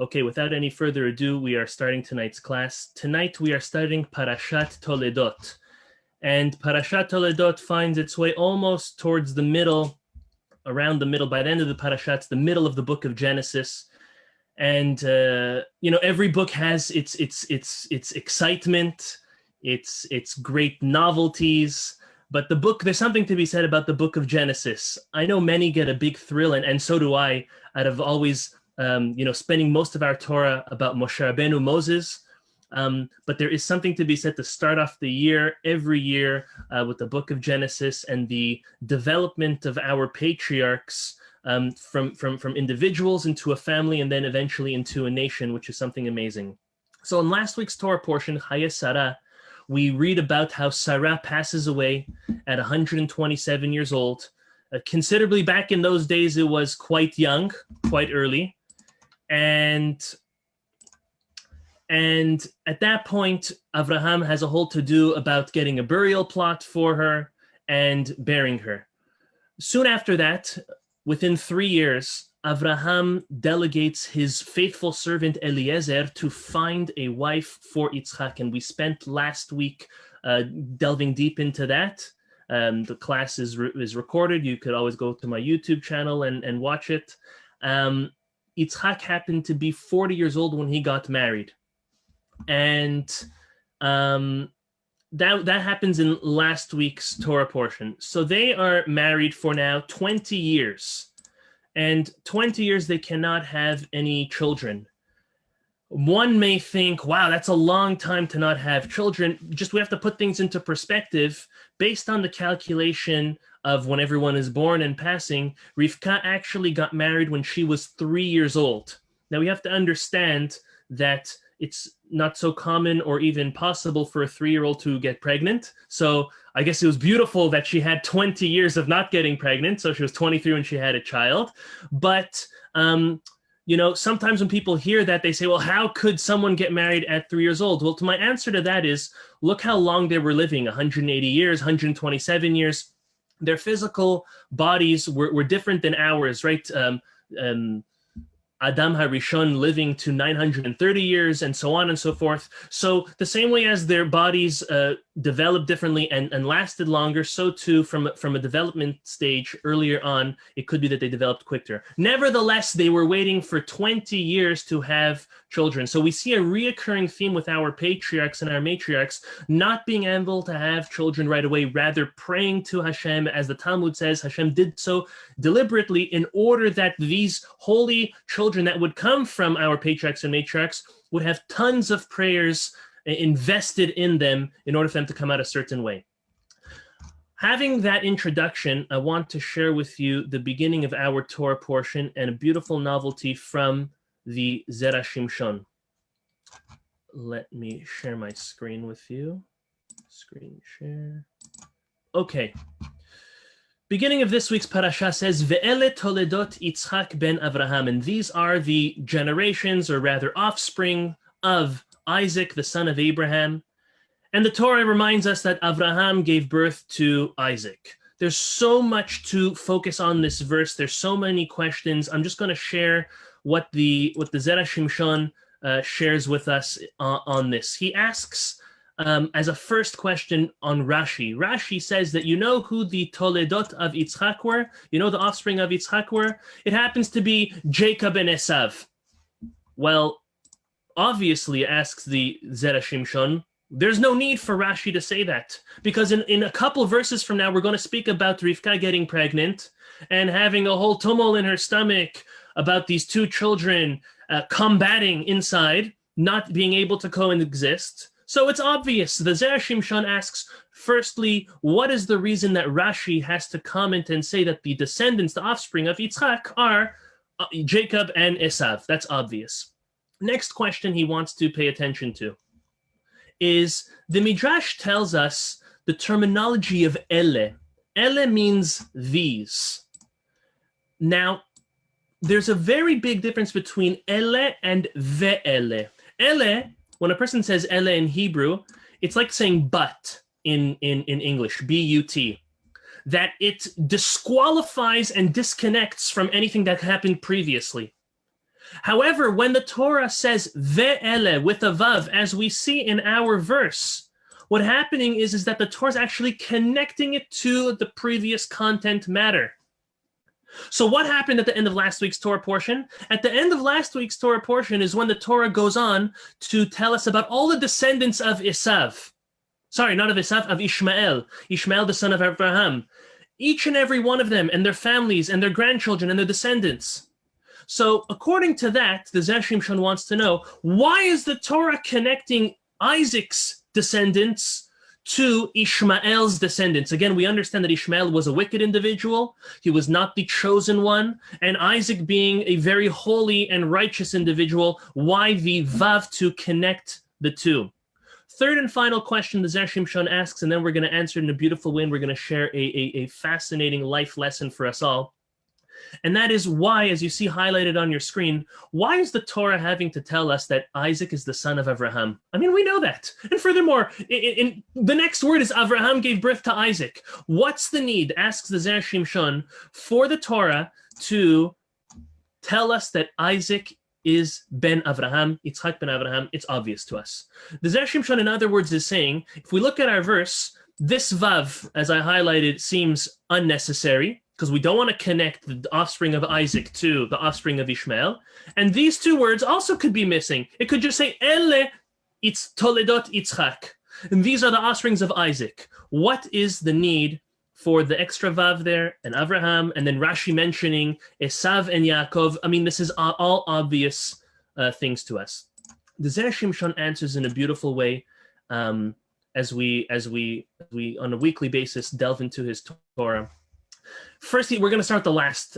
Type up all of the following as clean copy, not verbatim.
Okay, without any further ado, we are starting tonight's class. Tonight we are studying Parashat Toldot. And Parashat Toldot finds its way almost towards the middle, around the middle. By the end of the Parashat, it's the middle of the book of Genesis. And every book has its excitement, its great novelties. But there's something to be said about the book of Genesis. I know many get a big thrill, and so do I, out of always spending most of our Torah about Moshe Rabbeinu, Moses. But there is something to be said to start off the year, every year, with the book of Genesis and the development of our patriarchs from individuals into a family and then eventually into a nation, which is something amazing. So in last week's Torah portion, Chaye Sarah, we read about how Sarah passes away at 127 years old. Considerably back in those days, it was quite young, quite early. And at that point, Avraham has a whole to-do about getting a burial plot for her and burying her. Soon after that, within 3 years, Avraham delegates his faithful servant Eliezer to find a wife for Yitzchak. And we spent last week delving deep into that. The class is recorded. You could always go to my YouTube channel and watch it. Yitzchak happened to be 40 years old when he got married. And that happens in last week's Torah portion. So they are married for now 20 years. And 20 years, they cannot have any children. One may think, wow, that's a long time to not have children. Just we have to put things into perspective. Based on the calculation of when everyone is born and passing, Rivka actually got married when she was 3 years old. Now we have to understand that it's not so common or even possible for a 3-year-old to get pregnant. So I guess it was beautiful that she had 20 years of not getting pregnant. So she was 23 when she had a child. But, sometimes when people hear that, they say, well, how could someone get married at 3 years old? Well, my answer to that is, look how long they were living, 180 years, 127 years. Their physical bodies were different than ours, right? Adam HaRishon living to 930 years and so on and so forth. So the same way as their bodies developed differently and lasted longer, so too from a development stage earlier on, it could be that they developed quicker. Nevertheless, they were waiting for 20 years to have children. So we see a reoccurring theme with our patriarchs and our matriarchs not being able to have children right away, rather praying to Hashem. As the Talmud says, Hashem did so deliberately in order that these holy children that would come from our patriarchs and matriarchs would have tons of prayers invested in them in order for them to come out a certain way. Having that introduction, I want to share with you the beginning of our Torah portion and a beautiful novelty from the Zera Shimshon. Let me share my screen with you. Screen share. Okay. Beginning of this week's parasha says, Ve'ele Toldot Yitzchak ben Avraham. And these are the generations, or rather offspring, of Isaac, the son of Abraham. And the Torah reminds us that Avraham gave birth to Isaac. There's so much to focus on this verse. There's so many questions. I'm just going to share what the Zera Shimshon shares with us on this. He asks, as a first question on Rashi. Rashi says that you know who the Toldot of Yitzchak were? You know the offspring of Yitzchak were? It happens to be Jacob and Esav. Well, obviously, asks the Zera Shimshon, there's no need for Rashi to say that, because in a couple of verses from now, we're going to speak about Rivka getting pregnant and having a whole tumult in her stomach about these two children combating inside, not being able to coexist. So it's obvious. The Zera Shimshon asks, firstly, what is the reason that Rashi has to comment and say that the descendants, the offspring of Yitzchak, are Jacob and Esav? That's obvious. Next question he wants to pay attention to is the Midrash tells us the terminology of ele. Ele means these. Now, there's a very big difference between ele and ve'ele. Ele, when a person says ele in Hebrew, it's like saying but in English, B-U-T. That it disqualifies and disconnects from anything that happened previously. However, when the Torah says ve'ele with a vav, as we see in our verse, what happening is that the Torah is actually connecting it to the previous content matter. So what happened at the end of last week's Torah portion? At the end of last week's Torah portion is when the Torah goes on to tell us about all the descendants of Esav. Sorry, not of Esav, of Ishmael. Ishmael, the son of Abraham. Each and every one of them and their families and their grandchildren and their descendants. So according to that, the Zera Shimshon wants to know, why is the Torah connecting Isaac's descendants to Ishmael's descendants? Again, we understand that Ishmael was a wicked individual. He was not the chosen one. And Isaac being a very holy and righteous individual, why the Vav to connect the two? Third and final question the Zera Shimshon asks, and then we're going to answer it in a beautiful way, and we're going to share a fascinating life lesson for us all. And that is why, as you see highlighted on your screen, why is the Torah having to tell us that Isaac is the son of Abraham? I mean, we know that. And furthermore, in the next word is Abraham gave birth to Isaac. What's the need, asks the Zera Shimshon, for the Torah to tell us that Isaac is Ben Avraham, Yitzchak Ben Avraham? It's obvious to us. The Zera Shimshon, in other words, is saying, if we look at our verse, this Vav, as I highlighted, seems unnecessary, because we don't want to connect the offspring of Isaac to the offspring of Ishmael. And these two words also could be missing. It could just say, Ele, it's Toldot Yitzchak. And these are the offsprings of Isaac. What is the need for the extra Vav there, and Avraham, and then Rashi mentioning Esav and Yaakov? I mean, this is all obvious things to us. The Zera Shimshon answers in a beautiful way as we on a weekly basis delve into his Torah. Firstly, we're going to start the last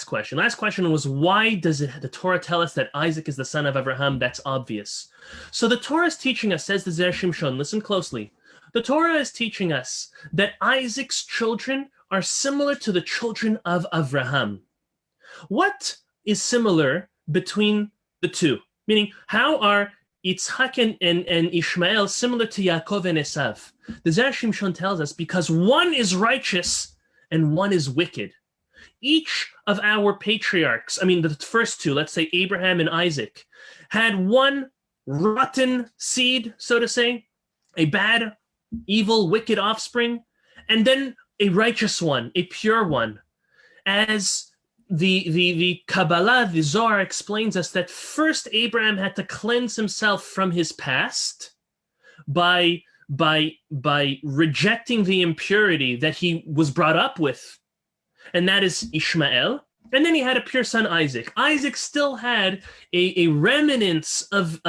question. Last question was, why does the Torah tell us that Isaac is the son of Abraham? That's obvious. So the Torah is teaching us, says the Zera Shimshon, listen closely. The Torah is teaching us that Isaac's children are similar to the children of Abraham. What is similar between the two? Meaning, how are Yitzchak and Ishmael similar to Yaakov and Esav? The Zera Shimshon tells us because one is righteous and one is wicked. Each of our patriarchs, I mean the first two, let's say Abraham and Isaac, had one rotten seed, so to say, a bad, evil, wicked offspring, and then a righteous one, a pure one. As the Kabbalah, the Zohar explains us that first Abraham had to cleanse himself from his past by rejecting the impurity that he was brought up with, and that is Ishmael. And then he had a pure son, Isaac. Isaac still had a remnants of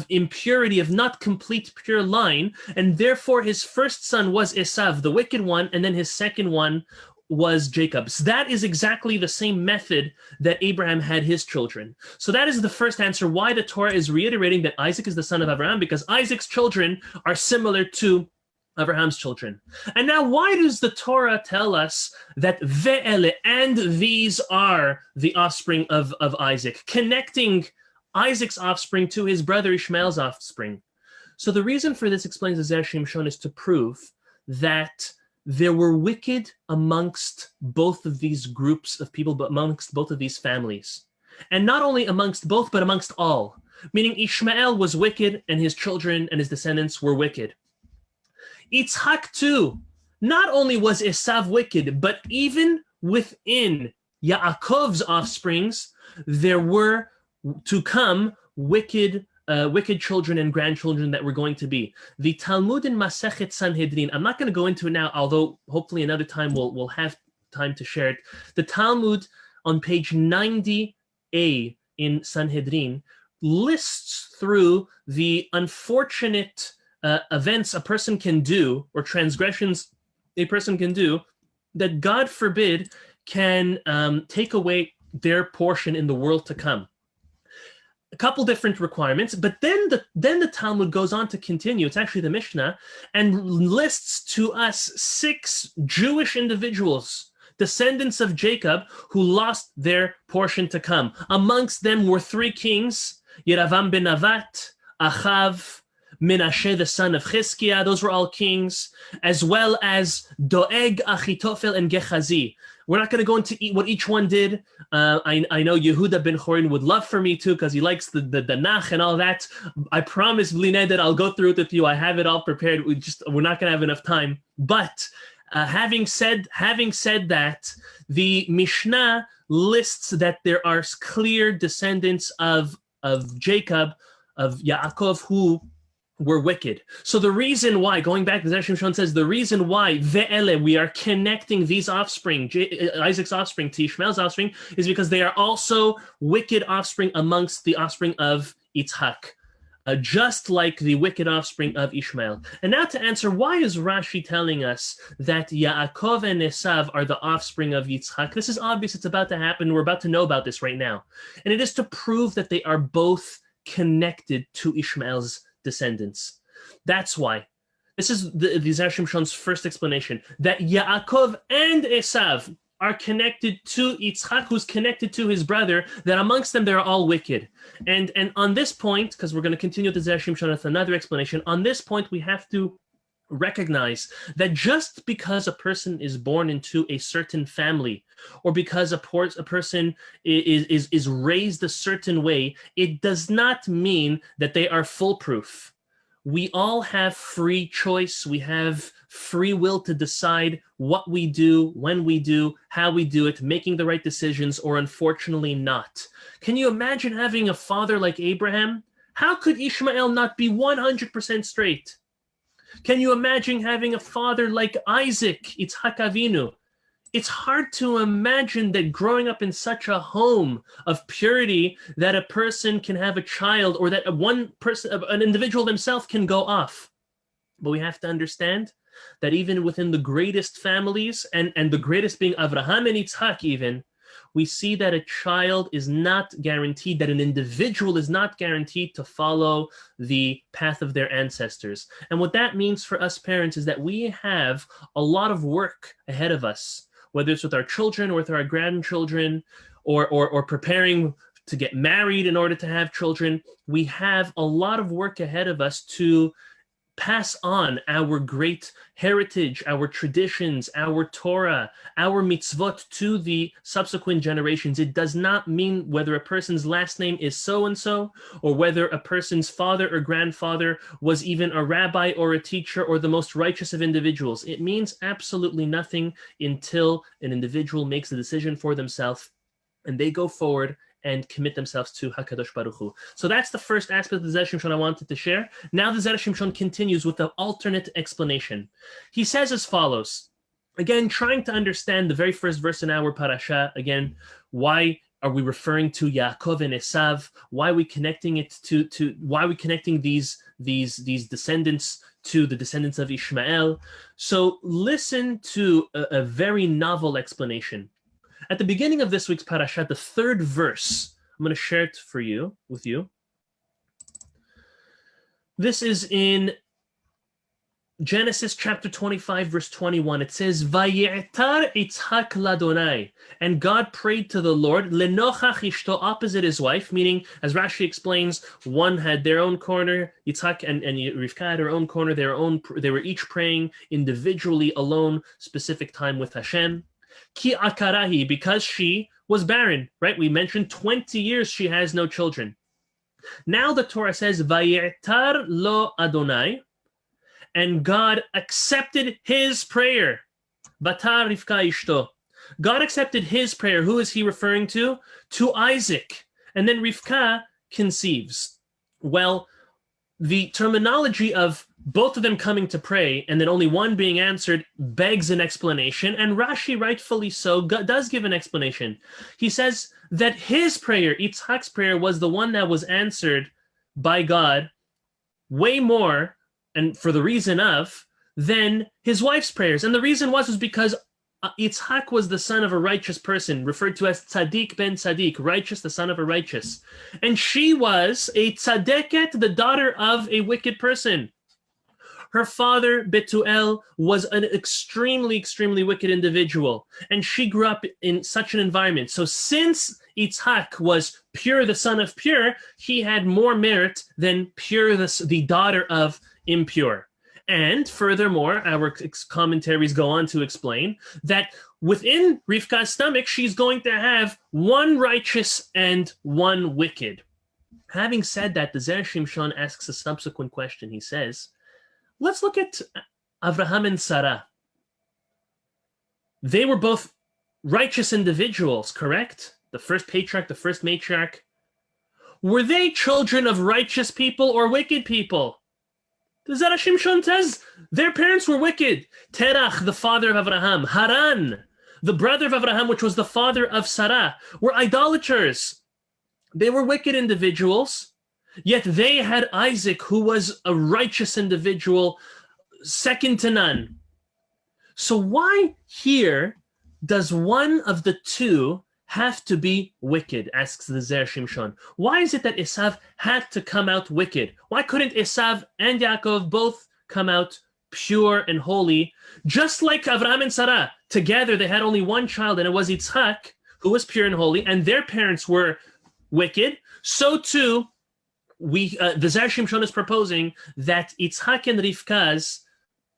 impurity, of not complete pure line, and therefore his first son was Esav, the wicked one, and then his second one was Jacob. So that is exactly the same method that Abraham had his children. So that is the first answer why the Torah is reiterating that Isaac is the son of Abraham, because Isaac's children are similar to Abraham's children. And now why does the Torah tell us that ve'ele, and these are the offspring of Isaac, connecting Isaac's offspring to his brother Ishmael's offspring? So the reason for this, explains the Zera Shimshon, is to prove that there were wicked amongst both of these groups of people, but amongst both of these families. And not only amongst both, but amongst all. Meaning Ishmael was wicked, and his children and his descendants were wicked. Yitzchak too. Not only was Esav wicked, but even within Yaakov's offsprings, there were to come wicked children and grandchildren that were going to be. The Talmud in Masechet Sanhedrin, I'm not going to go into it now, although hopefully another time we'll have time to share it. The Talmud on page 90a in Sanhedrin lists through the unfortunate events a person can do, or transgressions a person can do, that God forbid can take away their portion in the world to come. A couple different requirements, but then the Talmud goes on to continue. It's actually the Mishnah, and lists to us 6 Jewish individuals, descendants of Jacob, who lost their portion to come. Amongst them were 3 kings: Yeravam ben Navat, Achav, Menashe, the son of Chizkiah, those were all kings, as well as Doeg, Achitophel, and Gehazi. We're not going to go into what each one did. I know Yehuda ben Chorin would love for me too, because he likes the Tanakh and all that. I promise, Blineh, that I'll go through it with you. I have it all prepared. We're not going to have enough time. But having said that, the Mishnah lists that there are clear descendants of Jacob, of Yaakov, who were wicked. So the reason why, going back to Zera Shimshon says, the reason why ve'ele, we are connecting these offspring, Isaac's offspring to Ishmael's offspring, is because they are also wicked offspring amongst the offspring of Yitzhak, just like the wicked offspring of Ishmael. And now to answer, why is Rashi telling us that Yaakov and Esav are the offspring of Yitzhak? This is obvious. It's about to happen. We're about to know about this right now. And it is to prove that they are both connected to Ishmael's descendants. That's why. This is the Zera Shimshon's first explanation, that Yaakov and Esav are connected to Yitzchak, who's connected to his brother, that amongst them they're all wicked. And on this point, because we're going to continue with the Zera Shimshon with another explanation, on this point we have to recognize that just because a person is born into a certain family, or because a person is raised a certain way, it does not mean that they are foolproof. We all have free choice. We have free will to decide what we do, when we do, how we do it, making the right decisions, or unfortunately not. Can you imagine having a father like Abraham? How could Ishmael not be 100% straight? Can you imagine having a father like Isaac, Yitzhak Avinu? It's hard to imagine that growing up in such a home of purity, that a person can have a child, or that one person, an individual themselves, can go off. But we have to understand that even within the greatest families, and the greatest being Avraham and Yitzhak even, we see that a child is not guaranteed, that an individual is not guaranteed to follow the path of their ancestors. And what that means for us parents is that we have a lot of work ahead of us, whether it's with our children or with our grandchildren, or preparing to get married in order to have children. We have a lot of work ahead of us to pass on our great heritage, our traditions, our Torah, our mitzvot to the subsequent generations. It does not mean whether a person's last name is so-and-so, or whether a person's father or grandfather was even a rabbi or a teacher or the most righteous of individuals. It means absolutely nothing until an individual makes a decision for themselves and they go forward and commit themselves to HaKadosh Baruch Hu. So that's the first aspect of the Zera Shimshon I wanted to share. Now the Zera Shimshon continues with the alternate explanation. He says as follows, again, trying to understand the very first verse in our parasha, again, why are we referring to Yaakov and Esav? Why are we connecting it why are we connecting these descendants to the descendants of Ishmael? So listen to a very novel explanation. At the beginning of this week's parasha, the third verse, I'm going to share it with you. This is in Genesis chapter 25, verse 21. It says, Vaye'etar Yitzhak ladonai, and God prayed to the Lord, lenochach ishto, opposite his wife, meaning, as Rashi explains, one had their own corner, Yitzhak and Rivka had her own corner, they were each praying individually, alone, specific time with Hashem. Ki akarahi, because she was barren, right? We mentioned 20 years she has no children. Now the Torah says, Vaye'etar lo Adonai, and God accepted his prayer. Batar Rivka ishto. God accepted his prayer. Who is he referring to? To Isaac. And then Rivka conceives. Well, the terminology of both of them coming to pray and then only one being answered begs an explanation, and Rashi, rightfully so, does give an explanation. He says that his prayer, Yitzhak's prayer, was the one that was answered by God way more, and for the reason of, than his wife's prayers. And the reason was because Yitzhak was the son of a righteous person, referred to as Tzaddik ben Tzaddik, righteous, the son of a righteous. And she was a Tzadeket, the daughter of a wicked person. her father, Betuel, was an extremely, extremely wicked individual, and she grew up in such an environment. So since Yitzhak was pure, the son of pure, he had more merit than pure, the daughter of impure. And furthermore, our commentaries go on to explain that within Rivka's stomach, she's going to have one righteous and one wicked. Having said that, the Zera Shimshon asks a subsequent question. He says, let's look at Avraham and Sarah. They were both righteous individuals, correct? The first patriarch, the first matriarch. Were they children of righteous people or wicked people? The Zera Shimshon says their parents were wicked. Terach, the father of Avraham, Haran, the brother of Avraham, which was the father of Sarah, were idolaters. They were wicked individuals, yet they had Isaac, who was a righteous individual, second to none. So why here does one of the two have to be wicked, asks the Zera Shimshon. Why is it that Esav had to come out wicked? Why couldn't Esav and Yaakov both come out pure and holy? Just like Avraham and Sarah, together they had only one child, and it was Yitzhak, who was pure and holy, and their parents were wicked. So too, the Zera Shimshon is proposing that Yitzhak and Rivka's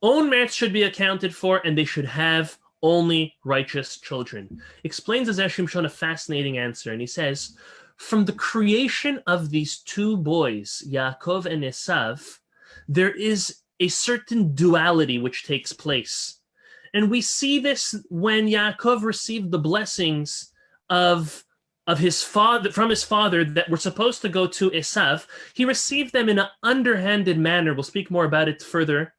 own merits should be accounted for, and they should have only righteous children. Explains the Zera Shimshon a fascinating answer, and he says, from the creation of these two boys, Yaakov and Esav, there is a certain duality which takes place. And we see this when Yaakov received the blessings of his father, from his father, that were supposed to go to Esav. He received them in an underhanded manner. We'll speak more about it further.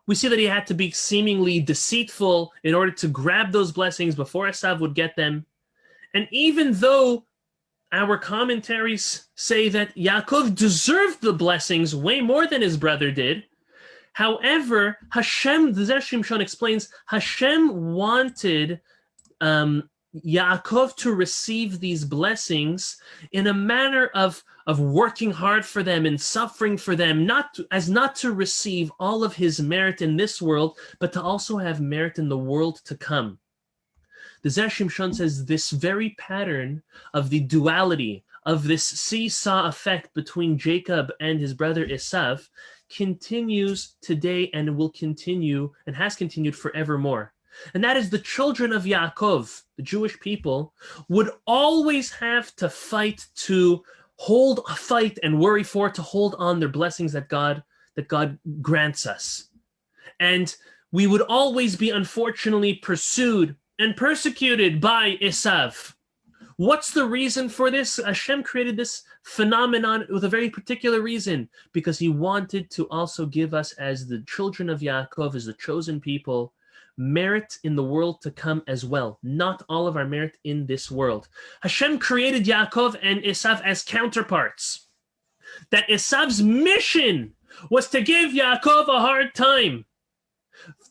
We see that he had to be seemingly deceitful in order to grab those blessings before Esav would get them. And even though our commentaries say that Yaakov deserved the blessings way more than his brother did, however, Hashem, the Zera Shimshon explains, Hashem wanted Yaakov to receive these blessings in a manner of working hard for them and suffering for them, not to receive all of his merit in this world, but to also have merit in the world to come. The Zera Shimshon says this very pattern of the duality, of this seesaw effect between Jacob and his brother Esav, continues today and will continue and has continued forevermore. And that is the children of Yaakov, the Jewish people, would always have to fight and worry for, to hold on their blessings that God grants us. And we would always be unfortunately pursued and persecuted by Esav. What's the reason for this? Hashem created this phenomenon with a very particular reason, because he wanted to also give us, as the children of Yaakov, as the chosen people, merit in the world to come as well, not all of our merit in this world. Hashem created Yaakov and Esav as counterparts. That Esav's mission was to give Yaakov a hard time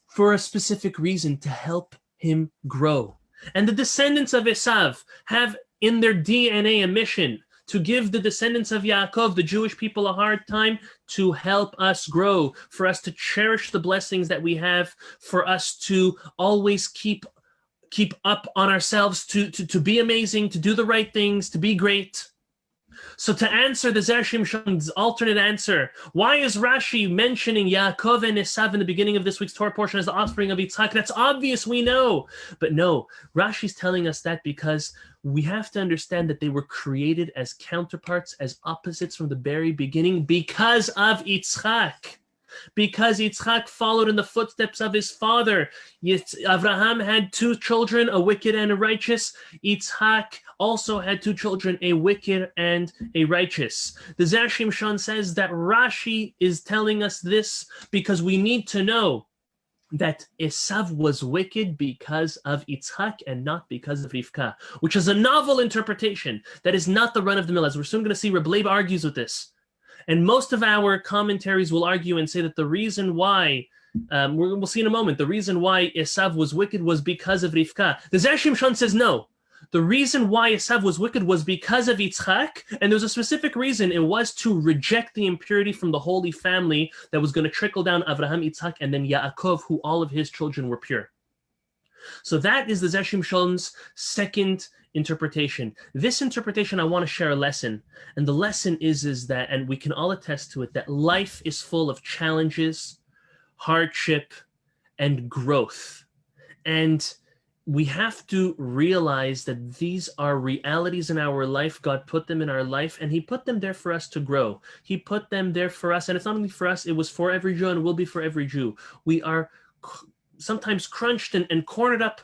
for a specific reason, to help him grow. And the descendants of Esav have in their DNA a mission to give the descendants of Yaakov, the Jewish people, a hard time, to help us grow, for us to cherish the blessings that we have, for us to always keep up on ourselves, to be amazing, to do the right things, to be great. So to answer the Zera Shimshon's alternate answer, why is Rashi mentioning Yaakov and Esav in the beginning of this week's Torah portion as the offspring of Yitzhak? That's obvious, we know. But no, Rashi's telling us that because we have to understand that they were created as counterparts, as opposites from the very beginning, because of Yitzhak. Because Yitzhak followed in the footsteps of his father. Avraham had two children, a wicked and a righteous. Yitzhak also had two children, a wicked and a righteous. The Zera Shimshon says that Rashi is telling us this because we need to know that Esav was wicked because of Yitzhak and not because of Rivka, which is a novel interpretation. That is not the run-of-the-mill. As we're soon going to see, Reb Leib argues with this. And most of our commentaries will argue and say that the reason why, we'll see in a moment, the reason why Esav was wicked was because of Rivka. The Zera Shimshon says no. The reason why Esav was wicked was because of Yitzchak, and there was a specific reason. It was to reject the impurity from the Holy Family that was going to trickle down Avraham, Yitzchak, and then Yaakov, who all of his children were pure. So that is the Zera Shimshon's second interpretation. This interpretation, I want to share a lesson. And the lesson is that, and we can all attest to it, that life is full of challenges, hardship, and growth. And we have to realize that these are realities in our life. God put them in our life, and he put them there for us to grow. He put them there for us, and it's not only for us, it was for every Jew and will be for every Jew. We are sometimes crunched and cornered up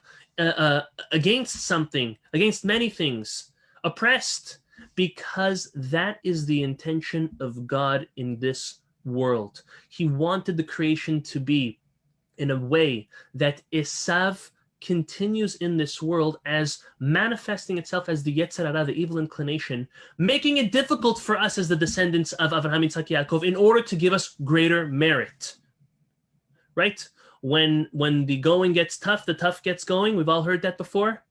against something, against many things, oppressed, because that is the intention of God in this world. He wanted the creation to be in a way that Esav continues in this world as manifesting itself as the Yetzer Hara, the evil inclination, making it difficult for us as the descendants of Avraham, Yitzchak, Yaakov in order to give us greater merit. Right? When the going gets tough, the tough gets going. We've all heard that before.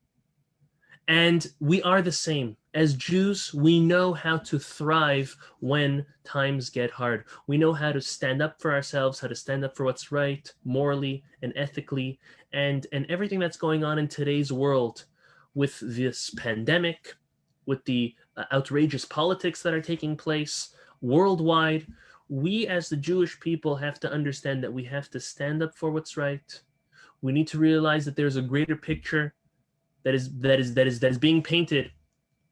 And we are the same. As Jews, we know how to thrive when times get hard. We know how to stand up for ourselves, how to stand up for what's right, morally and ethically, and everything that's going on in today's world with this pandemic, with the outrageous politics that are taking place worldwide. We as the Jewish people have to understand that we have to stand up for what's right. We need to realize that there's a greater picture that is being painted,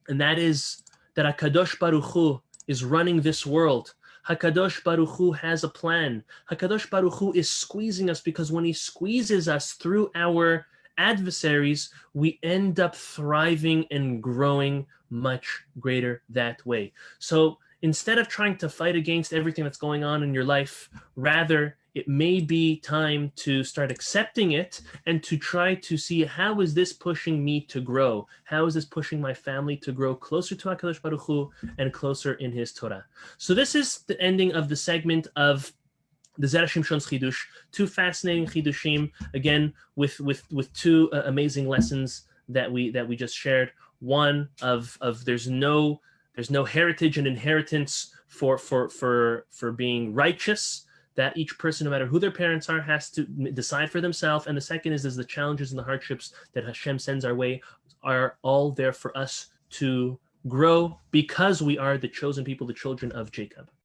and that is that HaKadosh Baruch Hu is running this world. HaKadosh Baruch Hu has a plan. HaKadosh Baruch Hu is squeezing us, because when he squeezes us through our adversaries, we end up thriving and growing much greater that way. So instead of trying to fight against everything that's going on in your life, rather, it may be time to start accepting it and to try to see, how is this pushing me to grow? How is this pushing my family to grow closer to HaKadosh Baruch Hu and closer in his Torah? So this is the ending of the segment of the Zera Shimshon's Chidush. Two fascinating Chidushim, again, with two amazing lessons that we just shared. One of there's no heritage and inheritance for being righteous, that each person, no matter who their parents are, has to decide for themselves. And the second is the challenges and the hardships that Hashem sends our way are all there for us to grow, because we are the chosen people, the children of Jacob.